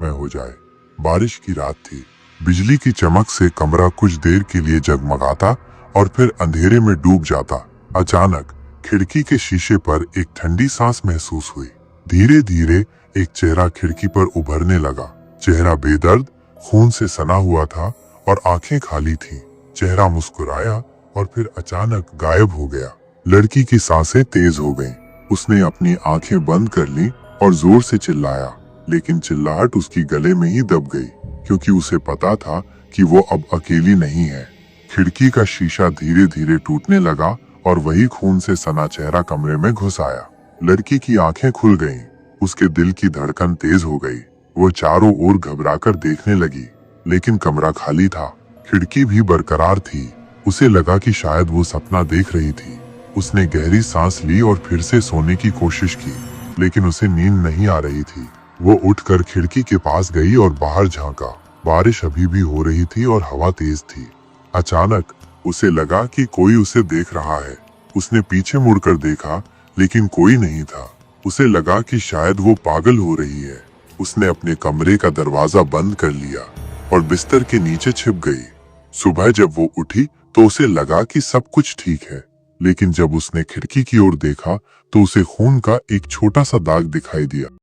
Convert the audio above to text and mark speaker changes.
Speaker 1: में हो जाए। बारिश की रात थी। बिजली की चमक से कमरा कुछ देर के लिए जगमगाता और फिर अंधेरे में डूब जाता। अचानक खिड़की के शीशे पर एक ठंडी सांस महसूस हुई। धीरे धीरे एक चेहरा खिड़की पर उभरने लगा। चेहरा बेदर्द, खून से सना हुआ था और आंखें खाली थीं। चेहरा मुस्कुराया और फिर अचानक गायब हो गया। लड़की की सांसें तेज हो गईं। उसने अपनी आंखें बंद कर ली और जोर से चिल्लाया, लेकिन चिल्लाहट उसकी गले में ही दब गई, क्योंकि उसे पता था कि वो अब अकेली नहीं है। खिड़की का शीशा धीरे धीरे टूटने लगा और वही खून से सना चेहरा कमरे में घुस आया। लड़की की आंखें खुल गईं। उसके दिल की धड़कन तेज हो गई। वो चारों ओर घबराकर देखने लगी, लेकिन कमरा खाली था। खिड़की भी बरकरार थी। उसे लगा कि शायद वो सपना देख रही थी। उसने गहरी सांस ली और फिर से सोने की कोशिश की, लेकिन उसे नींद नहीं आ रही थी। वो उठकर खिड़की के पास गई और बाहर झांका। बारिश अभी भी हो रही थी और हवा तेज थी। अचानक उसे लगा कि कोई उसे देख रहा है। उसने पीछे मुड़कर देखा, लेकिन कोई नहीं था। उसे लगा कि शायद वो पागल हो रही है। उसने अपने कमरे का दरवाजा बंद कर लिया और बिस्तर के नीचे छिप गई। सुबह जब वो उठी तो उसे लगा कि सब कुछ ठीक है, लेकिन जब उसने खिड़की की ओर देखा तो उसे खून का एक छोटा सा दाग दिखाई दिया।